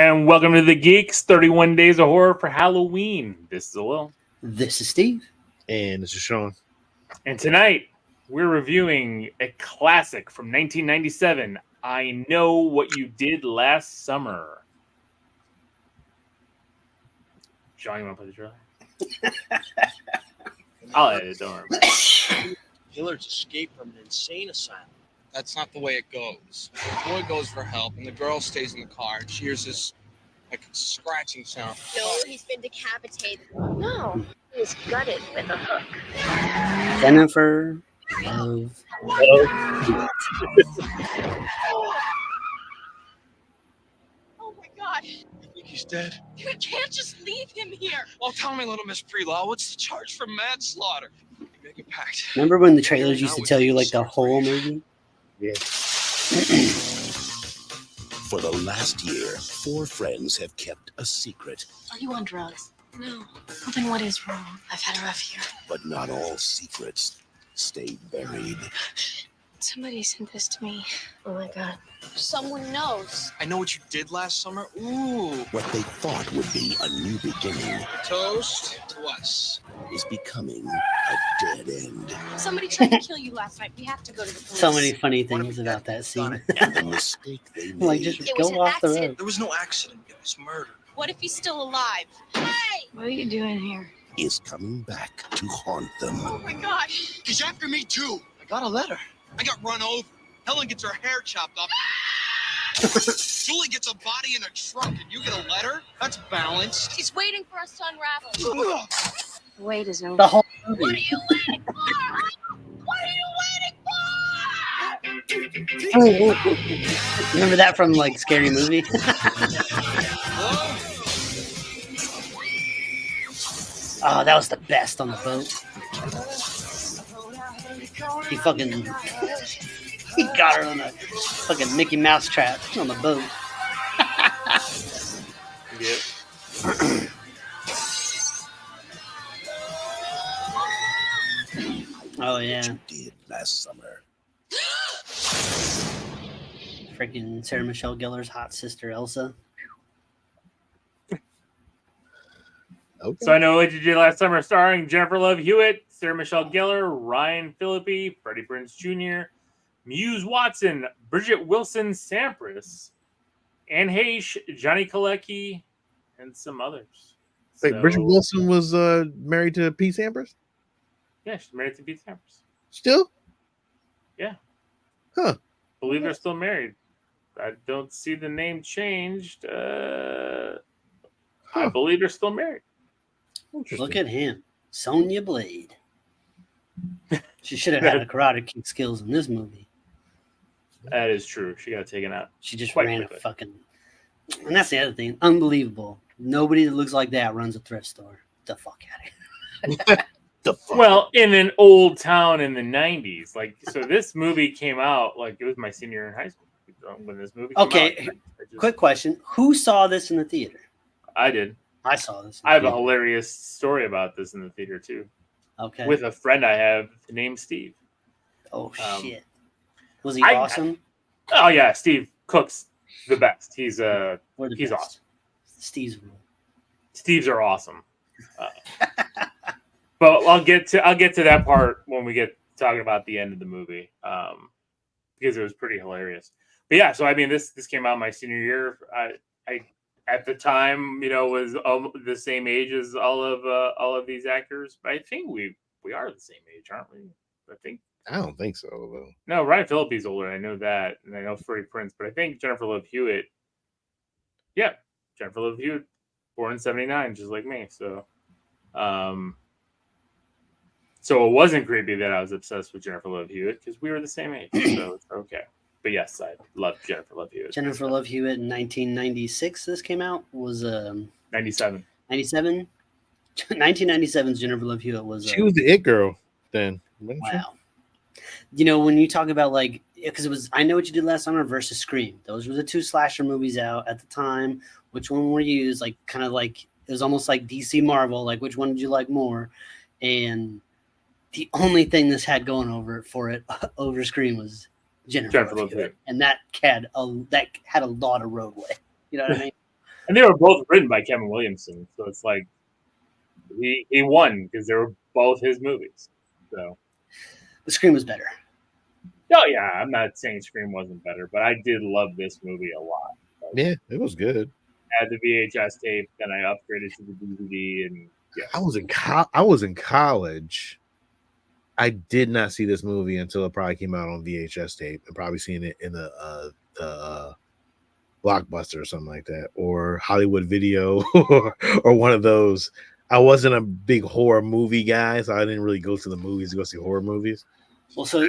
And welcome to the Geekz, 31 Days of Horror for Halloween. This is Will. This is Steve. And this is Sean. And tonight, we're reviewing a classic from 1997, I Know What You Did Last Summer. Sean, you want to play the trailer? I'll edit it, don't worry. Killers escaped from an insane asylum. That's not the way it goes. The boy goes for help, and the girl stays in the car, and she hears this, scratching sound. No, he's been decapitated. No, he's gutted with a hook. Jennifer Love. Oh my God. You think he's dead? We can't just leave him here. Well, tell me, little Miss Prelaw, what's the charge for manslaughter? You make a pact. Remember when the trailers used to tell you like the whole movie? Yeah. For the last year, 4 friends have kept a secret. Are you on drugs? No. Well, then what is wrong? I've had a rough year. But not all secrets stay buried. Somebody sent this to me. Oh my God. Someone knows. I know what you did last summer. Ooh. What they thought would be a new beginning Toast to us. is becoming a dead end. Somebody tried to kill you last night. We have to go to the police. So many funny things about that scene. And the mistake they made Like, just It was go an off the road. accident. There was no accident. It was murder. What if he's still alive? Hey! What are you doing here? is coming back to haunt them. Oh my God. He's after me, too. I got a letter. I got run over. Helen gets her hair chopped off. Julie gets a body in a truck, and you get a letter? That's balanced. He's waiting for us to unravel. The wait is over. The whole What are movie. you waiting for? What are you waiting for? Remember that from like Scary Movie? Oh, that was the best on the boat. He got her on a fucking Mickey Mouse trap on the boat. Yep. Oh yeah, What you did last summer. freaking Sarah Michelle Gellar's hot sister Elsa. Okay. So I Know What You Did Last Summer, starring Jennifer Love Hewitt, Sarah Michelle Gellar, Ryan Phillippe, Freddie Prinze Jr., Muse Watson, Bridget Wilson Sampras, Anne Heche, Johnny Galecki, and some others. Wait, Bridget Wilson was married to Pete Sampras? Yeah, she's married to Pete Sampras. Still? Yeah. Huh. Believe they're still married. I don't see the name changed. I believe they're still married. Look at him, Sonya Blade. She should have had a karate kick skills in this movie. That is true. She got taken out. She just Quite ran quickly. a fucking. And that's the other thing. Unbelievable. Nobody that looks like that runs a thrift store. The fuck out of here. The fuck? Well, in an old town in the 90s. Like, so this movie came out, like, it was my senior year in high school when this movie came Okay, out. Quick question. Who saw this in the theater? I did. I saw this. I have a hilarious story about this in the theater, too. Okay. With a friend I have named Steve. Oh, shit. Was he I- awesome? Oh, yeah. Steve cooks the best. He's We're the he's best. awesome. Steve's rule. Steves are awesome. But I'll get to that part when we get talking about the end of the movie, because it was pretty hilarious. But yeah, so I mean, this came out my senior year. I at the time, was the same age as all of these actors. But I think we are the same age, aren't we? I think. I don't think so, though. No, Ryan Phillippe's older. I know that, and I know Freddie Prinze. But I think Jennifer Love Hewitt. Yeah, Jennifer Love Hewitt, born in '79, just like me. So, so it wasn't creepy that I was obsessed with Jennifer Love Hewitt because we were the same age. So it's okay. But yes, I love Jennifer Love Hewitt. Jennifer Love Hewitt in 1996. This came out was 97. 97. 1997's Jennifer Love Hewitt was. She was the it girl then. Wasn't she? Wow. When you talk about like, because it was I Know What You Did Last Summer versus Scream. Those were the two slasher movies out at the time. Which one were you used? Like, kind of like it was almost like DC Marvel. Like, which one did you like more? And the only thing this had going over Scream was Jennifer Love Hewitt. And that had a lot of roadway. You know what I mean? And they were both written by Kevin Williamson, so it's like he won because they were both his movies. So The Scream was better. oh yeah, I'm not saying Scream wasn't better, but I did love this movie a lot. Yeah, it was good. I had the VHS tape, then I upgraded to the DVD, and yeah. I was in college. I did not see this movie until it probably came out on VHS tape, and probably seen it in the Blockbuster or something like that, or Hollywood Video, or one of those. I wasn't a big horror movie guy, so I didn't really go to the movies to go see horror movies. Well, so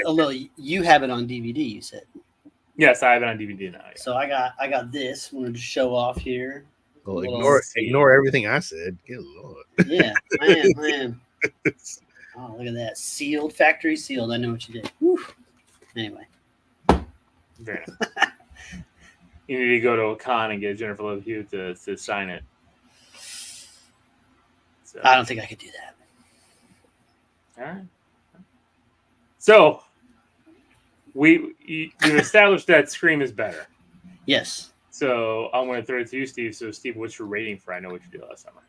you have it on DVD, you said. Yes, I have it on DVD now. Yeah. So I got this. I'm going to show off here. Well, Little- ignore everything I said. Good Lord. Yeah, I am. Oh, look at that. Sealed, factory sealed. I know what you did. Whew. Anyway. Very nice. You need to go to a con and get Jennifer Love Hewitt to sign it. So, I don't think I could do that. all right. So we've established that Scream is better. Yes. So I'm going to throw it to you, Steve. So Steve, what's your rating for I Know What You Did Last Summer?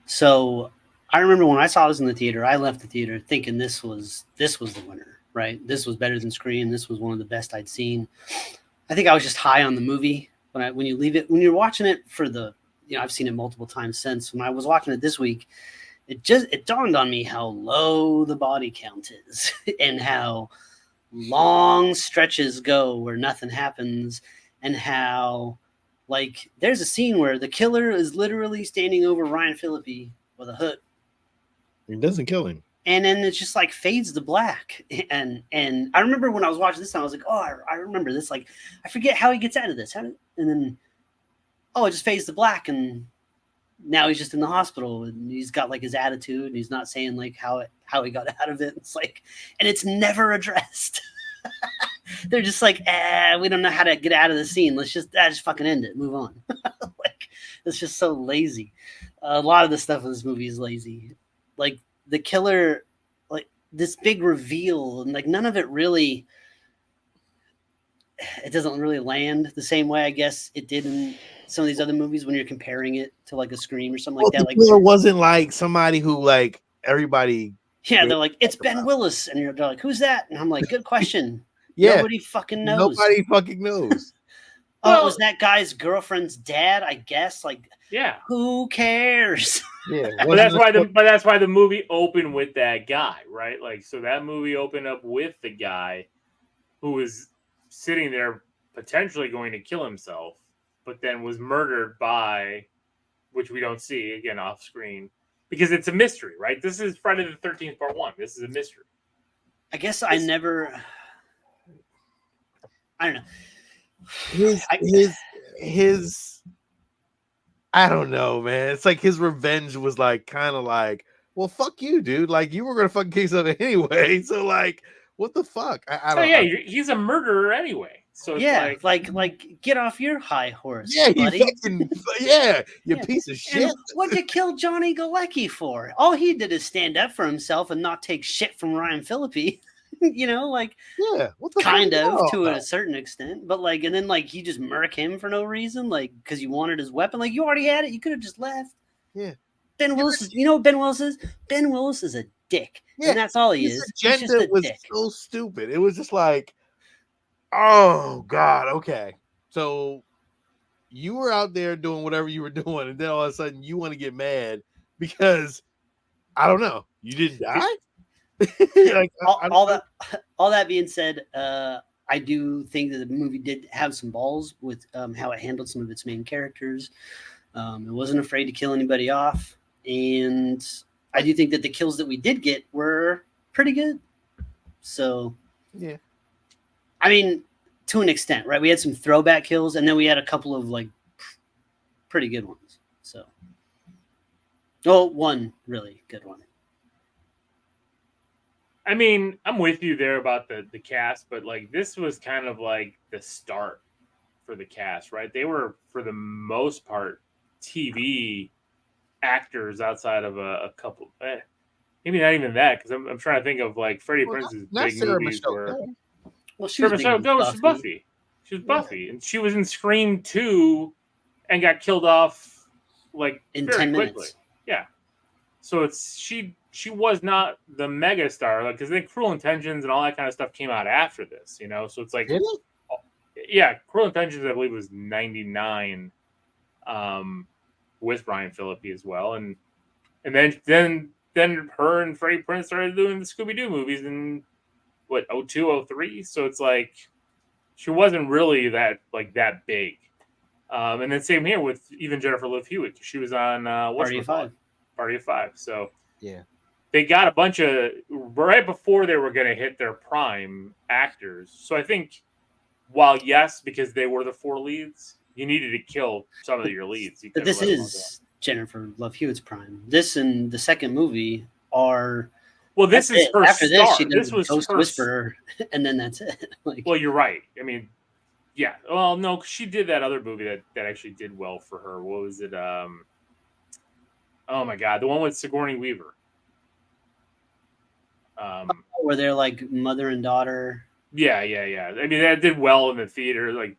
So I remember when I saw this in the theater, I left the theater thinking this was the winner, right? This was better than Scream. This was one of the best I'd seen. I think I was just high on the movie when you're watching it for the, I've seen it multiple times since. When I was watching it this week, it dawned on me how low the body count is and how long stretches go where nothing happens, and how like there's a scene where the killer is literally standing over Ryan Phillippe with a hood. It doesn't kill him. And then it just like fades to black. And I remember when I was watching this time, I was like, oh, I remember this. Like, I forget how he gets out of this. And then, it just fades to black. And now he's just in the hospital and he's got like his attitude and he's not saying like how he got out of it. It's like, and it's never addressed. They're just like, we don't know how to get out of the scene. Let's just fucking end it. Move on. Like, it's just so lazy. A lot of the stuff in this movie is lazy. Like, the killer, like this big reveal, and like none of it really, it doesn't really land the same way I guess it did in some of these other movies when you're comparing it to like a Scream or something like that. Like, it wasn't like somebody who like everybody. Yeah, they're like, it's Ben Willis, and they're like, who's that? And I'm like, good question. Yeah, nobody fucking knows. Nobody fucking knows. Oh, it was that guy's girlfriend's dad, I guess. Like, yeah, who cares? Yeah, but that's why the movie opened with that guy, right? Like, so that movie opened up with the guy who was sitting there potentially going to kill himself, but then was murdered by, which we don't see again off screen because it's a mystery, right? This is Friday the 13th Part 1. This is a mystery. I guess I don't know. His I don't know, man. It's like his revenge was like kind of like, well, fuck you, dude. Like you were gonna fucking kill something anyway. So like, what the fuck? I don't know. He's a murderer anyway. So it's like get off your high horse. Yeah, buddy. You piece of shit. And what'd you kill Johnny Galecki for? All he did is stand up for himself and not take shit from Ryan Phillippe. Like what the kind of to a certain extent, but like, and then like he just murk him for no reason, like because you wanted his weapon. Like you already had it, you could have just left. Yeah, Ben Willis is. You know what Ben Willis is? Ben Willis is a dick, and that's all he is. His agenda was dick. So stupid. It was just like, oh god, okay. So you were out there doing whatever you were doing, and then all of a sudden you want to get mad because I don't know, you didn't die. Like, all that being said, I do think that the movie did have some balls with how it handled some of its main characters. It wasn't afraid to kill anybody off, and I do think that the kills that we did get were pretty good. So, yeah, I mean, to an extent, right? We had some throwback kills, and then we had a couple of like pretty good ones. So, one really good one. I mean, I'm with you there about the cast, but like this was kind of like the start for the cast, right? They were, for the most part, TV actors outside of a couple. Maybe not even that, because I'm trying to think of like Freddie Prinze's big movies were. Well, she was Buffy. She was Buffy, and she was in Scream 2 and got killed off like In very 10 quickly. minutes. Yeah. So it's she was not the mega star, like, because then Cruel Intentions and all that kind of stuff came out after this, you know. So it's like, Did it? yeah, Cruel Intentions I believe was 99, with Brian Phillippe as well, and then her and Freddie Prinze started doing the Scooby Doo movies in what 02, 03. So it's like she wasn't really that big. And then same here with even Jennifer Love Hewitt. She was on Party of Five. Party of Five. So Yeah. they got a bunch of right before they were going to hit their prime actors. So I think while yes, because they were the 4 leads, you needed to kill some of your leads. You But couldn't this let them all is Jennifer Love Hewitt's prime. This and the second movie are. Well, this that's is it. her After star. this, she This does was Ghost her. Whisperer, and then that's it. Like, Well, you're right. I mean, yeah. Well, no, she did that other movie that actually did well for her. What was it? Oh my God, the one with Sigourney Weaver. where they're like mother and daughter. Yeah. I mean, that did well in the theater, like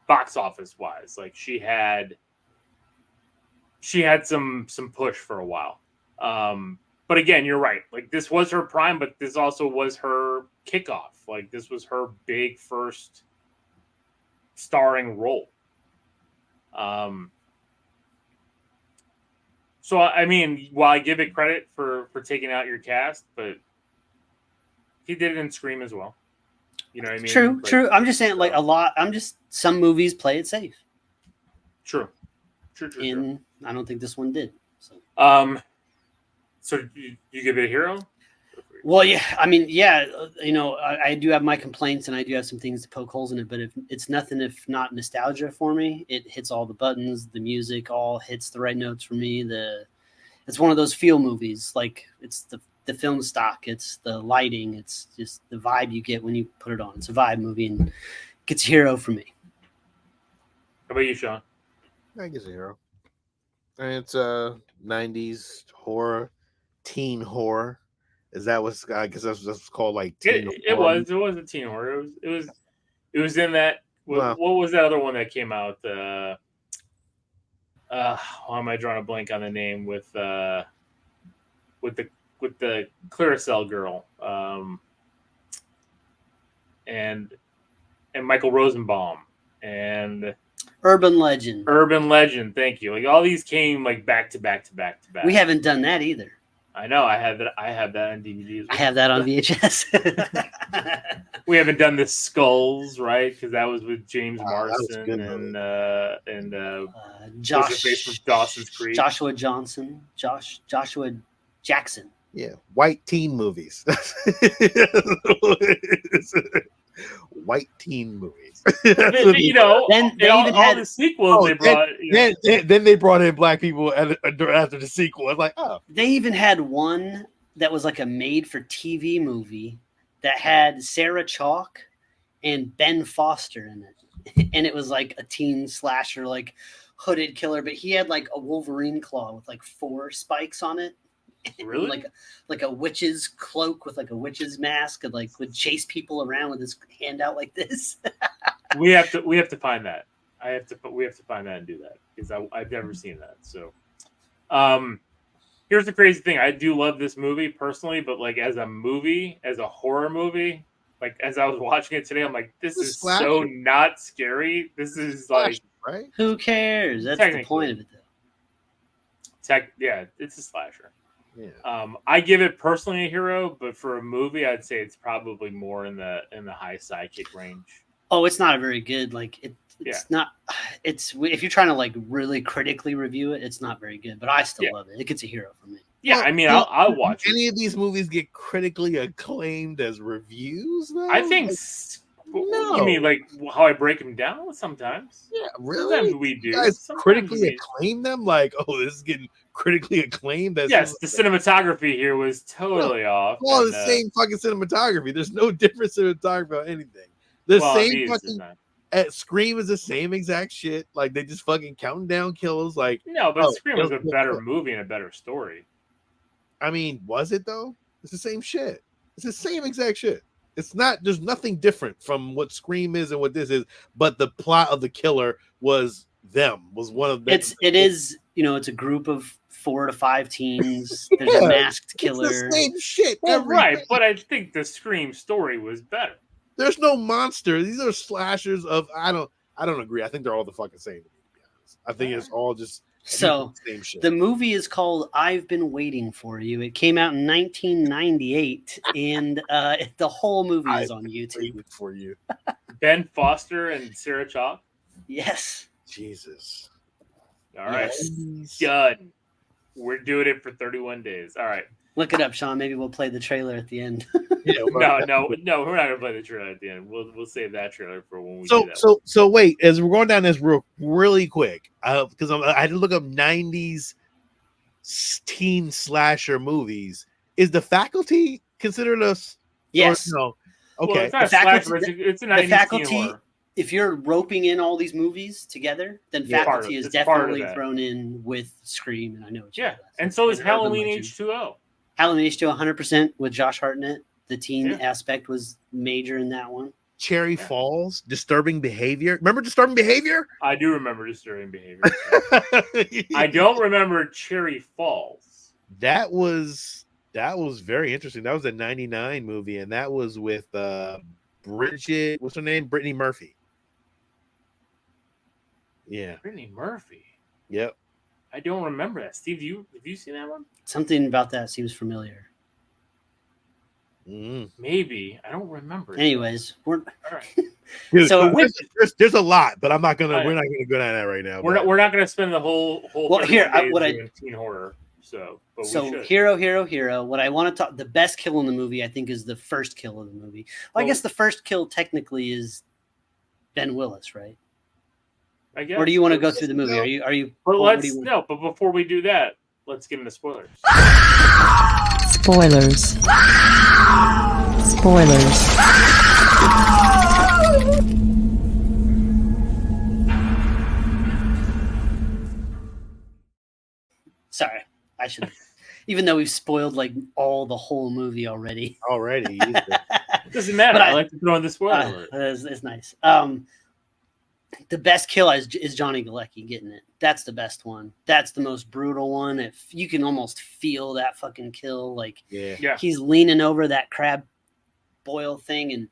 box office wise. Like she had some push for a while. But again, you're right. Like this was her prime, but this also was her kickoff. Like this was her big first starring role. So I mean, while I give it credit for taking out your cast, but he did it in Scream as well. You know what I mean? True, Like, true. I'm just saying, like a lot. Some movies play it safe, True. and I don't think this one did. So. So you give it a hero? Well, yeah, I mean, yeah, you know, I do have my complaints and I do have some things to poke holes in it, but if it's nothing if not nostalgia for me, it hits all the buttons, the music all hits the right notes for me. It's one of those feel movies, like it's the film stock, it's the lighting, it's just the vibe you get when you put it on. It's a vibe movie and gets a hero for me. How about you, Sean? I guess a hero. And it's a 90s horror, teen horror. Is that what's I guess that's what's called, like teen It horror? was a teen horror. It was in that. What was that other one that came out? Why am I drawing a blank on the name with the Claricel girl, and Michael Rosenbaum and Urban Legend. Thank you. Like all these came like back to back. We haven't done that either. I know. I have that on DVD as well. I have that on VHS. We haven't done the Skulls, right? Because that was with James Marsden and Josh what's his face from Dawson's Creek. Joshua Jackson. Yeah, white teen movies. White teen movies. You know, then they all, even all had the sequels they brought. Then they brought in black people after the sequel. It's like, oh, they even had one that was like a made-for-TV movie that had Sarah Chalke and Ben Foster in it, and it was like a teen slasher, like hooded killer, but he had like a Wolverine claw with like 4 spikes on it. Really? like a witch's cloak with like a witch's mask, and like would chase people around with his hand out like this. we have to find that. We have to find that and do that because I've never seen that. So, here's the crazy thing. I do love this movie personally, but like as a horror movie, like as I was watching it today, I'm like, this is so not scary. This is like, right? Who cares? That's the point of it, though. Yeah, it's a slasher. Yeah. I give it personally a hero, but for a movie, I'd say it's probably more in the high sidekick range. Oh, it's not a very good. Like it's not. It's if you're trying to like really critically review it, it's not very good. But I still love it. It gets a hero for me. Yeah, I mean, I'll watch. Any of these movies get critically acclaimed as reviews? Though? I think. No. You mean like how I break them down? Sometimes. Yeah, really. Sometimes we do. You guys critically acclaim them, like, oh, this is getting critically acclaimed. Yes, the cinematography here was totally off. Well, the same fucking cinematography. There's no different cinematography on anything. The same fucking. At Scream is the same exact shit. Like they just fucking counting down kills. Like no, but Scream was a better movie and a better story. I mean, was it though? It's the same shit. It's the same exact shit. It's not. There's nothing different from what Scream is and what this is. But the plot of the killer was them was one of them. It is, it's a group of 4 to 5 teens. There's a Yeah, masked It's killer. the same shit. Well, every right, day. but I think the Scream story was better. There's no monster. These are slashers of I don't agree. I think they're all the fucking same. To be honest. I think it's all just So the same shit. the movie is called I've Been Waiting for You. It came out in 1998, and the whole movie is on YouTube. Waiting for you. Ben Foster and Sarah Chalk. Yes. Jesus. All right, Yes. done. We're doing it for 31 days. All right. Look it up, Sean. Maybe we'll play the trailer at the end. Yeah, No, we're not gonna play the trailer at the end. We'll save that trailer for when we do that. So wait, as we're going down this really quick, because I had to look up 90s teen slasher movies. Is The Faculty considered a Yes. or no? Well, Okay. it's not a Faculty- slasher, it's a The 90s teen Faculty, horror. if you're roping in all these movies together, then Yeah, Faculty is it's part of definitely that. thrown in with Scream, and I know what you Yeah, mean. and so is And Urban Halloween Legend. H2O. Halloween H2O 100% with Josh Hartnett. The teen Yeah. aspect was major in that one. Cherry Falls, Disturbing Behavior. Remember Disturbing Behavior? I do remember Disturbing Behavior. I don't remember Cherry Falls. That was very interesting. That was a 99 movie, and that was with Bridget, what's her name? Brittany Murphy. Yeah. Brittany Murphy. Yep. I don't remember that. Steve, have you seen that one? Something about that seems familiar. Maybe. I don't remember it. Anyways, All right. Dude, So there's a lot, but we're not gonna know. go down that right now. We're not gonna spend the whole Well, 31 here, days what I- doing teen horror. So we so should. hero. What I want to talk, the best kill in the movie, I think, is the first kill of the movie. Well, I guess the first kill technically is Ben Willis, right? I guess. Or do you want to go through the movie? Are you? But what do you want- But before we do that, let's get into spoilers. Spoilers. Spoilers. Sorry, I should. Even though we've spoiled like the whole movie already. Already. Doesn't matter. But I like to throw in the spoiler alert. It's nice. The best kill is Johnny Galecki getting it. That's the best one. That's the most brutal one. If you can almost feel that fucking kill, like Yeah. he's leaning over that crab boil thing, and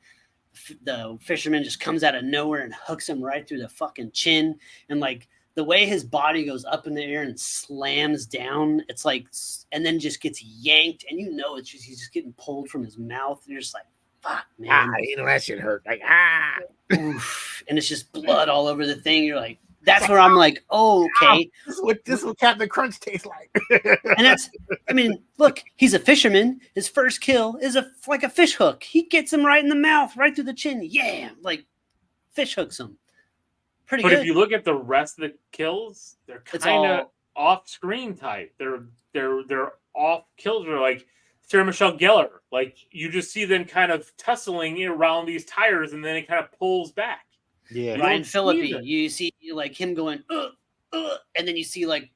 the fisherman just comes out of nowhere and hooks him right through the fucking chin, and like the way his body goes up in the air and slams down, it's like, and then just gets yanked, and it's just he's just getting pulled from his mouth. You're just like, fuck, man. That shit hurt. Like Oof. And it's just blood all over the thing. You're like, that's where I'm like, oh, okay. This is what Captain Crunch tastes like. And that's, I mean, look, he's a fisherman. His first kill is like a fish hook. He gets him right in the mouth, right through the chin. Yeah, like fish hooks him. Pretty But good. if you look at the rest of the kills, they're It's kind of all- off screen type. They're off kills. They're like Sarah Michelle Gellar. Like you just see them kind of tussling around these tires, and then it kind of pulls back. Yeah. You Ryan don't see Phillippe, them. you see like him going, and then you see like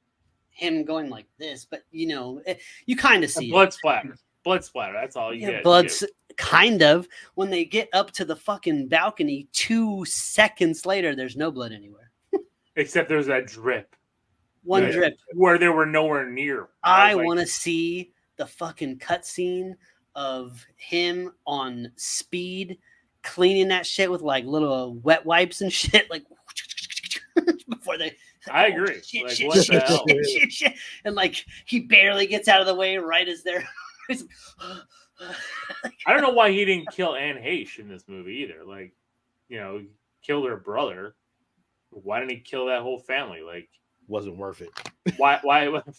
him going like this, but you kind of see Blood splatter. Blood splatter. That's all you it. get. Blood's kind of when they get up to the fucking balcony 2 seconds later, there's no blood anywhere. Except there's that drip. One Yeah. drip. Where they were nowhere near. I was like, want to see the fucking cutscene of him on speed cleaning that shit with like little wet wipes and shit, like before they. I agree. Shit, Like, shit, what shit, the hell? shit, shit. And like he barely gets out of the way right as they're. I don't know why he didn't kill Anne Heche in this movie either. Like, killed her brother. Why didn't he kill that whole family? Like, Wasn't worth it. why?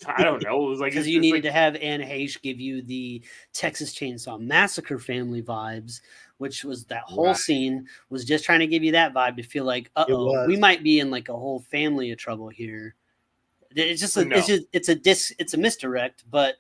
I don't know. It was like Because it's you just needed like, to have Anne Heche give you the Texas Chainsaw Massacre family vibes, which was that whole Right. scene was just trying to give you that vibe to feel like, was. we might be in like a whole family of trouble here. It's just No. it's a misdirect, but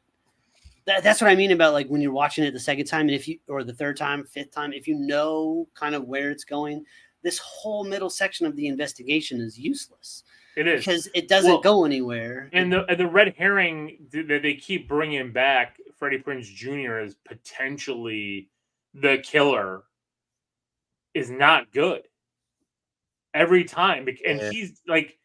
that's what I mean about like when you're watching it the second time, and or the third time, fifth time, if you know kind of where it's going, this whole middle section of the investigation is useless. it is. Because it doesn't Well, go anywhere. And the red herring that they keep bringing back, Freddie Prinze Jr. as potentially the killer, is not good every time. And Yeah. he's like,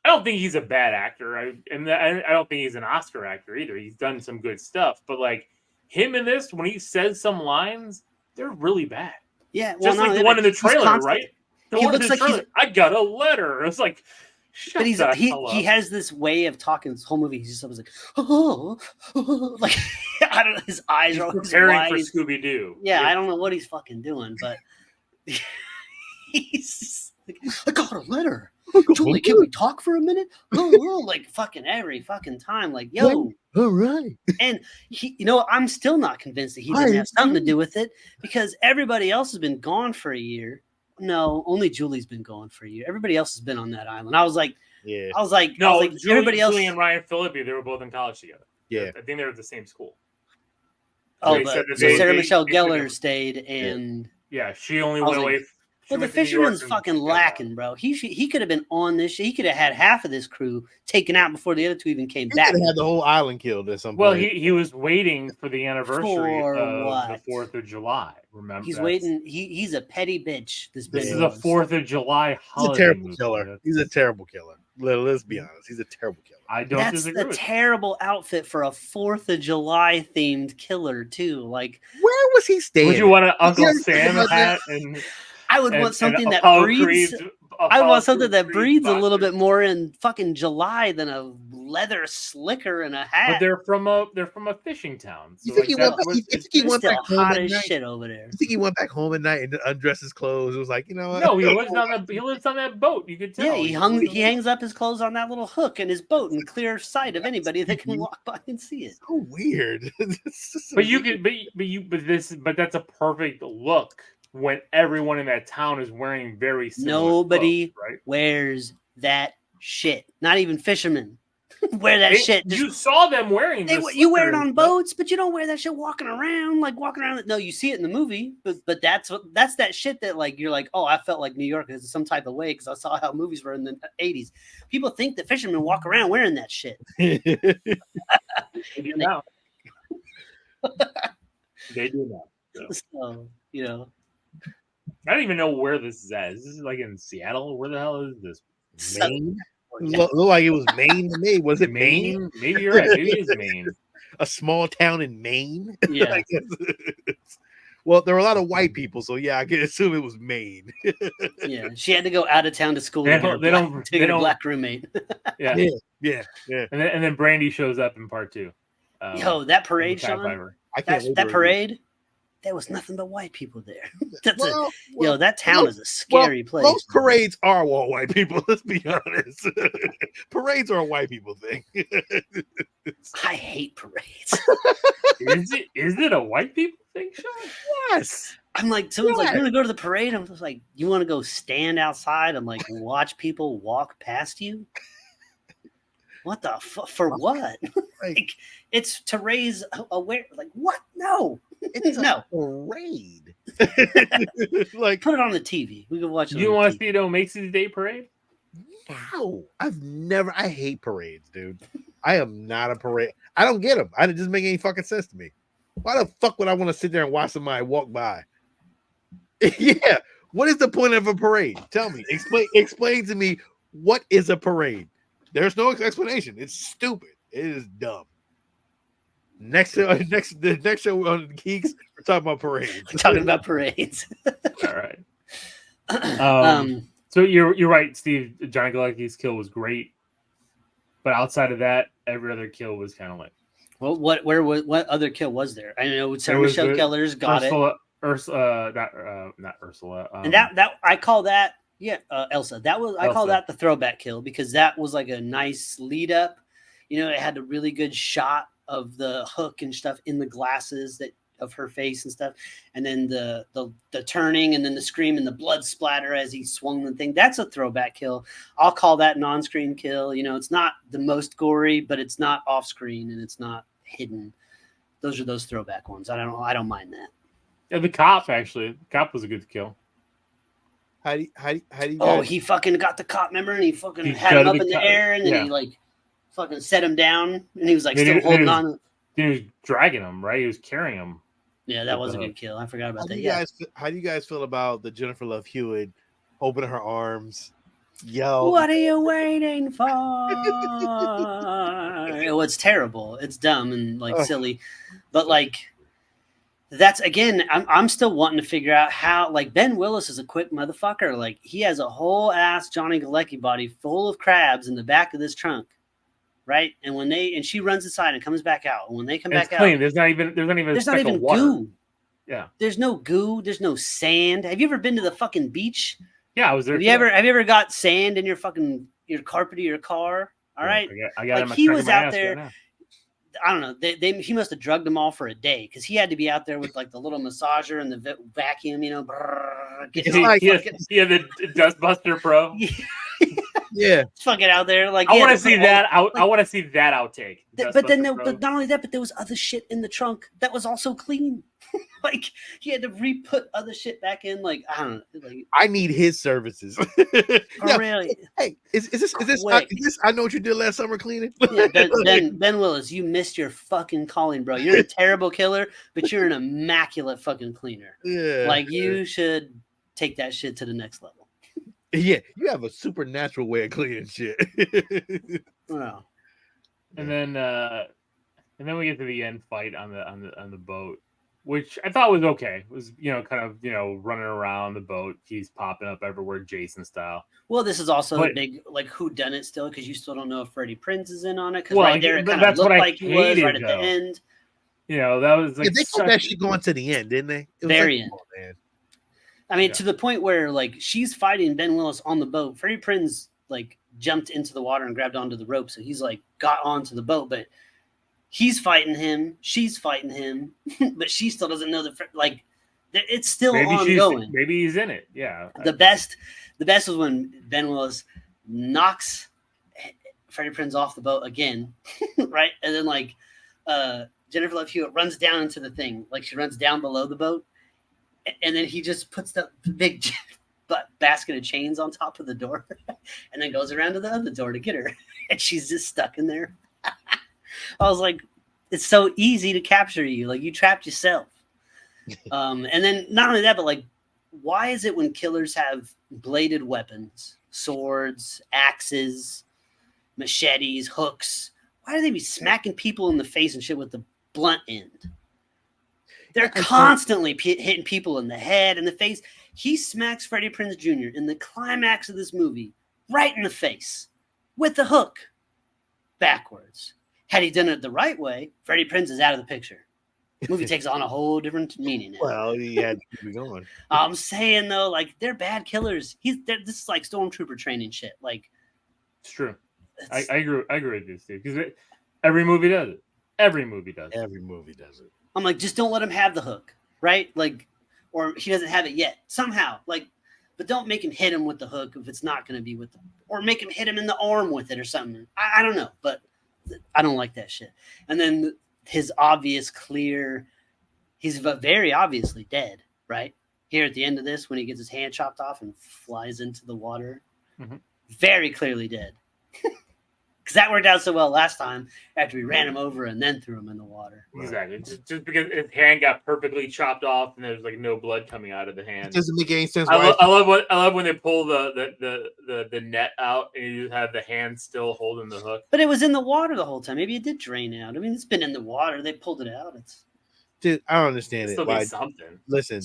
I don't think he's a bad actor. I don't think he's an Oscar actor either. He's done some good stuff, but like him in this, when he says some lines, they're really bad. Yeah, just like the one in the trailer, right? The He one in looks the like trailer. I got a letter. It's like, shut but the hell up. he has this way of talking. This whole movie, he's just always like, like I don't know. His eyes He's are always preparing wide. for Scooby Doo. Yeah, I don't know what he's fucking doing, but he's just like, I got a letter. Julie, can we talk for a minute? Like fucking every fucking time, like yo. All right. And he, I'm still not convinced that he didn't have something to do with it because everybody else has been gone for a year. No, only Julie's been gone for a year. Everybody else has been on that island. I was like, no, everybody else. Julie and Ryan Phillippe, they were both in college together. Yeah, I think they were at the same school. Oh, but Sarah Michelle Gellar stayed, and she only went away. Well, the Fisherman's fucking lacking, bro. He could have been on this shit. He could have had half of this crew taken out before the other two even came back. He had the whole island killed at some point. Well, he was waiting for the anniversary of what? the 4th of July. Remember, he's waiting. He's a petty bitch. This is a 4th of July holiday. He's a terrible movie. killer. He's a terrible killer. Let's be honest. He's a terrible killer. I don't disagree. That's a terrible outfit for a 4th of July themed killer too. Like, where was he staying? Would you want an Uncle Sam hat? And I would want something that breathes. I want something that breathes a little bit more in fucking July than a leather slicker and a hat. But they're from a fishing town. So You think he went back home hot at as night? shit over there. You think he went back home at night and undressed his clothes? It was like, you know what? No, he lives on that boat. You could tell. Yeah, he hangs up his clothes on that little hook in his boat in clear sight of anybody that can walk by and see it. So weird. But that's a perfect look when everyone in that town is wearing very similar Nobody clothes, right? wears that shit. Not even fishermen wear that shit. You saw them wearing you wear it on boats, but you don't wear that shit walking around. No, you see it in the movie, but that's that shit that like you're like, oh, I felt like New York is some type of way because I saw how movies were in the 80s. People think that fishermen walk around wearing that shit. They do now. They do now. So, I don't even know where this is at. Is this like in Seattle? Where the hell is this? Maine? Looked like it was Maine to me. Was it Maine? Maybe you're right. Maybe it's Maine. A small town in Maine? Yeah. Well, there were a lot of white people, so yeah, I can assume it was Maine. Yeah, she had to go out of town to school. They don't get a black roommate. Yeah. And then Brandy shows up in part 2. Yo, that parade, Sean. That parade. There was nothing but white people there. That town is a scary place. Most parades are all white people. Let's be honest. Parades are a white people thing. I hate parades. Is it a white people thing, Sean? Yes. I'm like, someone's like, you want to go to the parade? I'm just like, you want to go stand outside and like watch people walk past you? What the for what? Like, it's to raise awareness. Like, what? No. It's no parade. Like, put it on the TV. We can watch it. You want to see the Macy's Day Parade? No, I hate parades, dude. I am not a parade. I don't get them. It doesn't make any fucking sense to me. Why the fuck would I want to sit there and watch somebody walk by? Yeah. What is the point of a parade? Tell me. Explain to me, what is a parade? There's no explanation. It's stupid. It is dumb. The next show on Geekz, we're talking about parades. We're talking about parades. All right. So you're right, Steve. Johnny Galecki's kill was great, but outside of that, every other kill was kind of like. Well, what other kill was there? I know Sarah Michelle Gellar's got Ursula, not Ursula. And that I call that Elsa. I call that the throwback kill because that was like a nice lead up. It had a really good shot of the hook and stuff in the glasses of her face and stuff, and then the turning and then the scream and the blood splatter as he swung the thing. That's a throwback kill. I'll call that non-screen kill. It's not the most gory, but it's not off screen and it's not hidden. Those are those throwback ones. I don't mind that. Yeah, the cop was a good kill. How do you guys... Oh, he fucking got the cop, member, and he fucking had him up in the air, and then he like fucking set him down, and he was like still holding on. He was dragging him, right? He was carrying him. Yeah, that was a good kill. I forgot about that. How do you guys feel about the Jennifer Love Hewitt opening her arms Yo, What are you waiting for? Oh, it's terrible. It's dumb and like silly, but like that's again. I'm still wanting to figure out how. Like Ben Willis is a quick motherfucker. Like he has a whole ass Johnny Galecki body full of crabs in the back of this trunk, right? And she runs inside and comes back out. And when they come And it's back clean. out, There's not even there's not even water. goo. Yeah. There's no goo. There's no sand. Have you ever been to the fucking beach? Yeah, I was there. Have you ever got sand in your carpet of your car? All right. I got like he was out there. I don't know. He must have drugged them all for a day because he had to be out there with like the little massager and the vacuum, you know. He had the Dustbuster Pro. yeah, fucking out there. Like I want to see that. I want to see that outtake. But not only that, but there was other shit in the trunk that was also clean. Like he had to re-put other shit back in. Like I don't know. Like I need his services. Really? Hey, is this? I know what you did last summer cleaning. Yeah, Ben Willis, you missed your fucking calling, bro. You're a terrible killer, but you're an immaculate fucking cleaner. Yeah, like you should take that shit to the next level. Yeah, you have a supernatural way of cleaning shit. Wow. And then we get to the end fight on the boat, which I thought was okay. It was kind of running around the boat. He's popping up everywhere, Jason style. Well, this is also a big like whodunit still because you still don't know if Freddie Prinze is in on it. Because right there, it kind of looked like he was right at the end. That was like they kept that shit going to the end, didn't they? It was very like, end. Oh, man. I mean, to the point where like she's fighting Ben Willis on the boat. Freddie Prinze like jumped into the water and grabbed onto the rope, so he's like got onto the boat, but he's fighting him. She's fighting him, but she still doesn't know like it's still ongoing. Maybe he's in it. Yeah. The best was when Ben Willis knocks Freddie Prinze off the boat again, right? And then like Jennifer Love Hewitt runs down into the thing, like she runs down below the boat. And then he just puts the big basket of chains on top of the door and then goes around to the other door to get her. And she's just stuck in there. I was like, it's so easy to capture you. Like you trapped yourself. And then not only that, but like, why is it when killers have bladed weapons, swords, axes, machetes, hooks, why do they be smacking people in the face and shit with the blunt end? They're constantly hitting people in the head and the face. He smacks Freddie Prinze Jr. in the climax of this movie right in the face with the hook backwards. Had he done it the right way, Freddie Prinze is out of the picture. The movie takes on a whole different meaning now. Well, he had to keep it going. I'm saying though, like they're bad killers. This is like stormtrooper training shit. Like it's true. I agree with you, Steve. Because every movie does it. Every movie does it. I'm like, just don't let him have the hook, right? Like, or he doesn't have it yet somehow. Like, but don't make him hit him with the hook if it's not going to be with them, or make him hit him in the arm with it or something. I don't know, but I don't like that shit. And then his obvious, clear, he's very obviously dead, right? Here at the end of this, when he gets his hand chopped off and flies into the water, very clearly dead. Because that worked out so well last time after we ran him over and then threw him in the water. Exactly. Just because his hand got perfectly chopped off and there's like no blood coming out of the hand. It doesn't make any sense. I love when they pull the net out and you have the hand still holding the hook. But it was in the water the whole time. Maybe it did drain out. I mean, it's been in the water. They pulled it out. Dude, I don't understand it. Still like, something. Listen,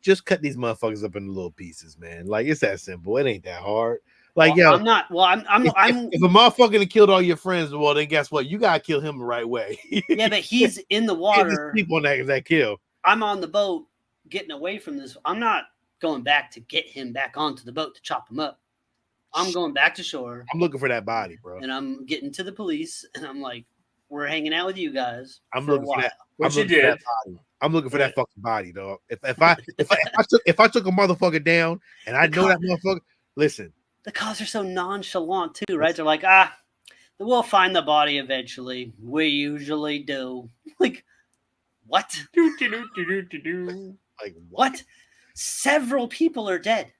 just cut these motherfuckers up into little pieces, man. Like it's that simple. It ain't that hard. Like, well, yo, I'm not. Well, I'm. If a motherfucker killed all your friends, well, then guess what? You gotta kill him the right way. Yeah, but he's in the water. People on that kill. I'm on the boat, getting away from this. I'm not going back to get him back onto the boat to chop him up. I'm going back to shore. I'm looking for that body, bro. And I'm getting to the police, and I'm like, "We're hanging out with you guys." I'm looking for that. What you did? I'm looking for that fucking body, dog. If I took a motherfucker down, and I know that motherfucker, listen. The cops are so nonchalant too, right? They're like, we'll find the body eventually. We usually do. Like, what? Like what? Several people are dead.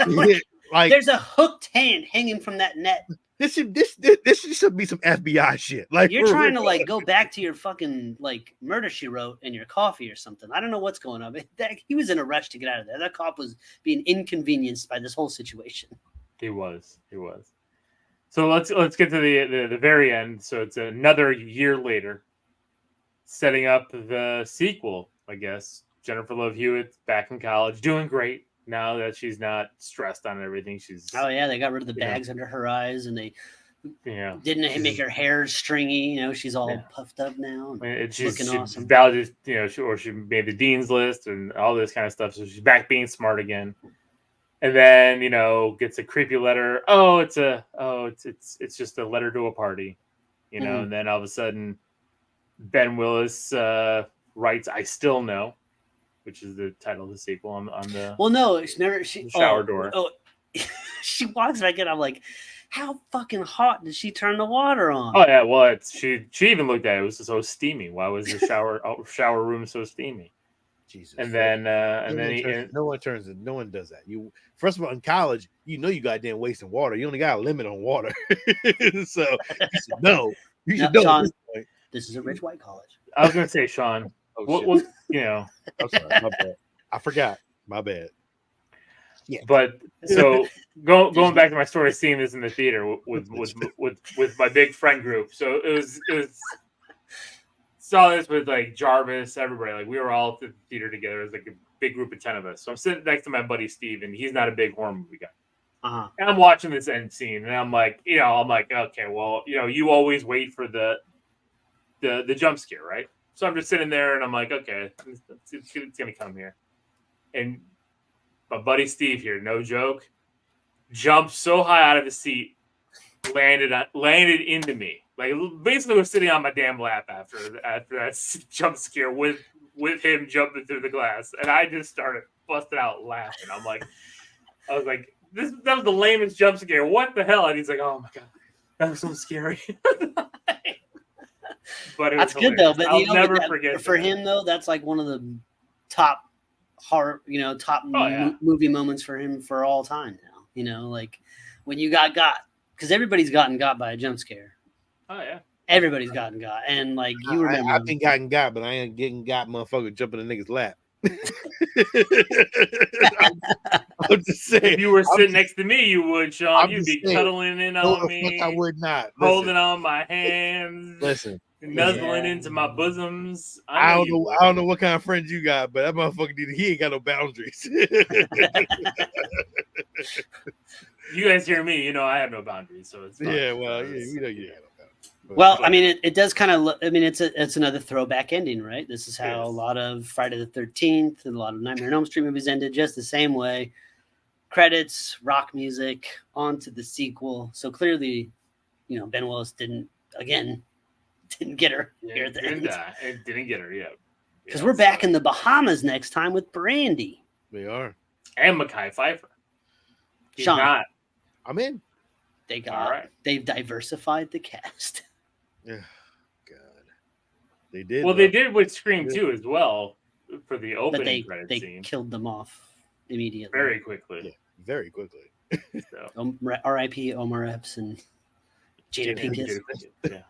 Like there's a hooked hand hanging from that net. This should be some FBI shit. Like you're trying to like go back to your fucking like Murder She Wrote in your coffee or something. I don't know what's going on. He was in a rush to get out of there. That cop was being inconvenienced by this whole situation. He was. So let's get to the very end. So it's another year later, setting up the sequel. I guess Jennifer Love Hewitt's back in college, doing great now that she's not stressed on everything. She's they got rid of the bags under her eyes, and they didn't make her hair stringy. She's all puffed up now. And she's awesome. validated, she made the dean's list and all this kind of stuff. So she's back being smart again. And then, gets a creepy letter. It's just a letter to a party, And then all of a sudden, Ben Willis writes "I Still Know," which is the title of the sequel on the. Well, no, it's never. Shower door. Oh, she walks back in. I'm like, how fucking hot did she turn the water on? Oh yeah, well, she even looked at it. It was so steamy. Why was the shower room so steamy? Jesus. And then no one does that. You first of all in college, you goddamn wasting water. You only got a limit on water. So you should know. Sean, this is a rich white college. I was gonna say, Sean. I'm sorry, my bad. I forgot. My bad. Yeah. But so going back to my story, seeing this in the theater with my big friend group. So it was saw this with like Jarvis, everybody. Like we were all at the theater together. It was like a big group of 10 of us. So I'm sitting next to my buddy Steve, and he's not a big horror movie guy. Uh-huh. And I'm watching this end scene, and I'm like, okay, well, you always wait for the jump scare, right? So I'm just sitting there, and I'm like, okay, it's gonna come here. And my buddy Steve here, no joke, jumped so high out of his seat, landed into me. Like basically was sitting on my damn lap after that jump scare with him jumping through the glass, and I just started busting out laughing. I was like, that was the lamest jump scare. What the hell? And he's like, oh my god, that was so scary. But that's good though. But I'll never forget. For him though, that's like one of the top horror, movie moments for him for all time now. Like when you got because everybody's gotten got by a jump scare. Oh yeah, everybody's gotten got, and like you remember, I've been gotten got, but I ain't getting got, motherfucker, jumping in a nigga's lap. I'm just saying. If you were sitting next to me, you would, Sean. You'd be cuddling in on me. I would not. Holding on my hands. Listen. Nuzzling into my bosoms. I don't know what kind of friends you got, but that motherfucker he ain't got no boundaries. You guys hear me, I have no boundaries, so it's fine. Yeah, well, we know you have no boundaries. Well, I mean, it does kind of. I mean, it's another throwback ending, right? This is how a lot of Friday the 13th and a lot of Nightmare on Elm Street movies ended, just the same way. Credits, rock music, on to the sequel. So clearly, Ben Willis didn't get her here at the end. It didn't get her yet. Because we're back in the Bahamas next time with Brandy. We are. And Mekhi Phifer. Sean, not. I'm in. They've diversified the cast. Yeah, God, they did. Well, they did with Scream 2 as well for the opening credit scene. They killed them off immediately, very quickly. Yeah, very quickly. So. R.I.P. Omar Epps and Jada Pinkett. Yeah,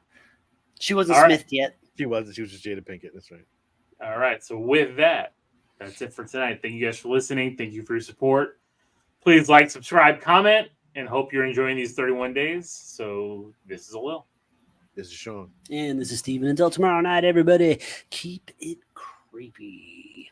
she wasn't Smith yet. She wasn't. She was just Jada Pinkett. That's right. All right. So with that, that's it for tonight. Thank you guys for listening. Thank you for your support. Please like, subscribe, comment, and hope you're enjoying these 31 days. So this is Will. This is Sean. And this is Steven. Until tomorrow night, everybody, keep it creepy.